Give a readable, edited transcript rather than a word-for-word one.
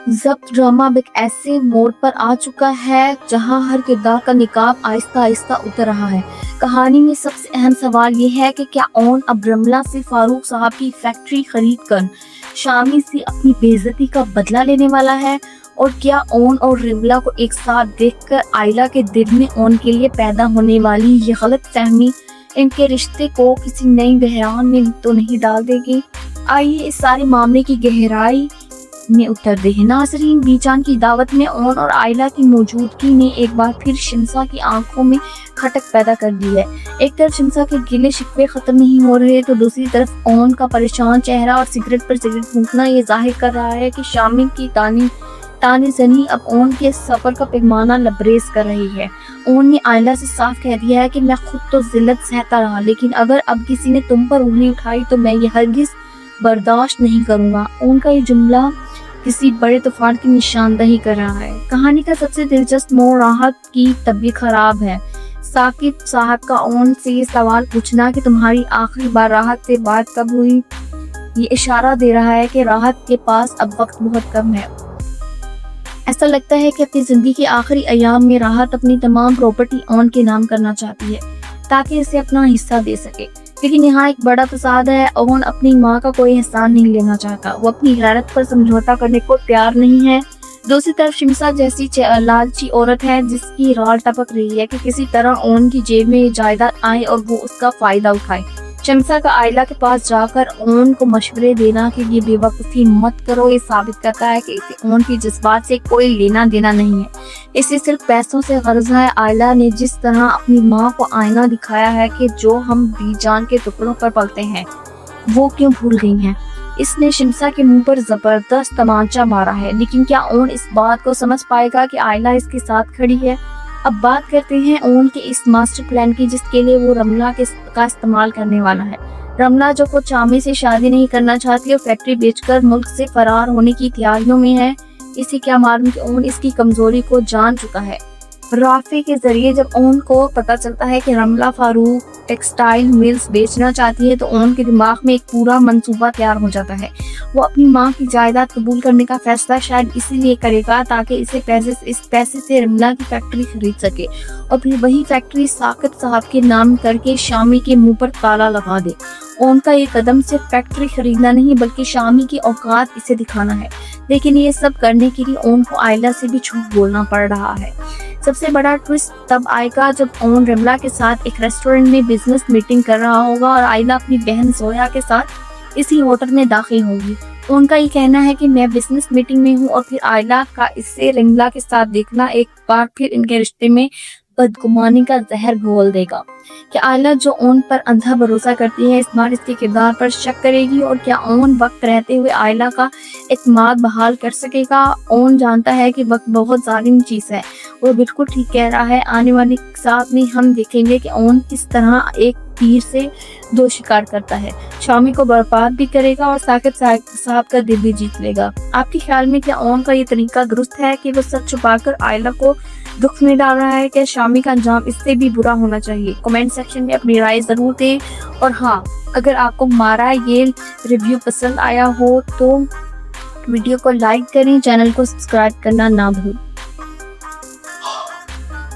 ضبط ڈرامہ اب ایک ایسے موڑ پر آ چکا ہے جہاں ہر کردار کا نقاب آہستہ آہستہ اتر رہا ہے۔ کہانی میں سب سے اہم سوال یہ ہے کہ کیا اون اب رملہ سے فاروق صاحب کی فیکٹری خرید کر شامی سے اپنی بے عزتی کا بدلہ لینے والا ہے، اور کیا اون اور رملہ کو ایک ساتھ دیکھ کر آئلہ کے دل میں اون کے لیے پیدا ہونے والی یہ غلط فہمی ان کے رشتے کو کسی نئی بحران میں تو نہیں ڈال دے گی؟ آئیے اس سارے معاملے کی گہرائی میں اتر دے ہیں۔ ناظرین، بی جان کی دعوت میں اون اور آئلہ کی موجودگی نے ایک بار پھر شمسا کی آنکھوں میں کھٹک پیدا کر دی ہے۔ ایک طرف شمسا کے گلے شکوے ختم نہیں ہو رہے تو دوسری طرف اون کا پریشان چہرہ اور سگریٹ پر سگریٹ پھونکنا یہ ظاہر کر رہا ہے کہ شامی کی تانے زنی اب اون کے سفر کا پیمانہ لبریز کر رہی ہے۔ اون نے آئلہ سے صاف کہہ دیا ہے کہ میں خود تو ذلت سہتا رہا، لیکن اگر اب کسی نے تم پر انگلی اٹھائی تو میں یہ ہرگز برداشت نہیں کروں گا۔ اون کا یہ جملہ کسی بڑے طوفان کی نشاندہی کر رہا ہے۔ کہانی کا سب سے دلچسپ موڑ راحت کی طبیعت خراب ہے۔ ثاقب صاحب کا اون سے یہ سوال پوچھنا کہ تمہاری آخری بار راحت سے بات کب ہوئی، یہ اشارہ دے رہا ہے کہ راحت کے پاس اب وقت بہت کم ہے۔ ایسا لگتا ہے کہ اپنی زندگی کے آخری ایام میں راحت اپنی تمام پراپرٹی اون کے نام کرنا چاہتی ہے تاکہ اسے اپنا حصہ دے سکے، لیکن یہاں ایک بڑا تصاد ہے۔ اون اپنی ماں کا کوئی احسان نہیں لینا چاہتا، وہ اپنی غیرت پر سمجھوتہ کرنے کو تیار نہیں ہے۔ دوسری طرف شمسا جیسی لالچی عورت ہے جس کی رال ٹپک رہی ہے کہ کسی طرح اون کی جیب میں یہ جائیداد آئے اور وہ اس کا فائدہ اٹھائے۔ شمسا کا آئلہ کے پاس جا کر اون کو مشورے دینا کہ یہ بے وقوفی مت کرو یہ ثابت کرتا ہے کہ اسے اون کی جذبات سے کوئی لینا دینا نہیں ہے، اسے صرف پیسوں سے غرض ہے۔ آئلہ نے جس طرح اپنی ماں کو آئینہ دکھایا ہے کہ جو ہم بی جان کے ٹکڑوں پر پلتے ہیں وہ کیوں بھول گئی ہیں، اس نے شمسا کے منہ پر زبردست تمانچہ مارا ہے۔ لیکن کیا اون اس بات کو سمجھ پائے گا کہ آئلہ اس کے ساتھ کھڑی ہے؟ اب بات کرتے ہیں اون کے اس ماسٹر پلان کی جس کے لیے وہ رملہ کا استعمال کرنے والا ہے۔ رملہ جو خود شامی سے شادی نہیں کرنا چاہتی اور فیکٹری بیچ کر ملک سے فرار ہونے کی تیاریوں میں ہے، اسے کیا معلوم کہ اون اس کی کمزوری کو جان چکا ہے۔ رافع کے ذریعے جب اون کو پتہ چلتا ہے کہ رملہ فاروق ٹیکسٹائل ملز بیچنا چاہتی ہے تو اون کے دماغ میں ایک پورا منصوبہ تیار ہو جاتا ہے۔ وہ اپنی ماں کی جائیداد قبول کرنے کا فیصلہ شاید اسی لیے کرے گا تاکہ اس پیسے سے رملہ کی فیکٹری خرید سکے اور پھر وہی فیکٹری ثاقب صاحب کے نام کر کے شامی کے منہ پر تالا لگا دے۔ اون کا یہ قدم صرف فیکٹری خریدنا نہیں بلکہ شامی کی اوقات اسے دکھانا ہے، لیکن یہ سب کرنے کے لیے اون کو آئلہ سے بھی جھوٹ بولنا پڑ رہا ہے۔ سب سے بڑا ٹوسٹ تب آئے گا جب اون رملہ کے ساتھ ایک ریسٹورنٹ میں بزنس میٹنگ کر رہا ہوگا اور آئلہ اپنی بہن زویا کے ساتھ اسی ہوٹل میں داخل ہوگی۔ اون کا یہ کہنا ہے کہ میں بزنس میٹنگ میں ہوں اور پھر آئلہ کا اسے رملہ کے ساتھ دیکھنا ایک بار پھر ان کے رشتے میں بدگمانی کا زہر گھول دے گا۔ کیا آئلہ جو اون پر اندھا بھروسہ کرتی ہے اس بار اس کے کردار پر شک کرے گی، اور کیا اون وقت رہتے ہوئے آئلہ کا اعتماد بحال کر سکے گا؟ اون جانتا ہے کہ وقت بہت ظالم چیز ہے، وہ بالکل ٹھیک کہہ رہا ہے۔ آنے والی ساتھ میں ہم دیکھیں گے کہ اون کس طرح ایک تیر سے دو شکار کرتا ہے، شامی کو برباد بھی کرے گا اور ثاقب صاحب کا دل بھی جیت لے گا۔ آپ کے خیال میں کیا اون کا یہ طریقہ درست ہے کہ وہ سچ چھپا کر آئلہ کو دکھ میں ڈال رہا ہے؟ کہ شامی کا انجام اس سے بھی برا ہونا چاہیے؟ کمنٹ سیکشن میں اپنی رائے ضرور دیں، اور ہاں، اگر آپ کو ہمارا یہ ریویو پسند آیا ہو تو ویڈیو کو لائک کریں، چینل کو سبسکرائب کرنا نہ بھولیں۔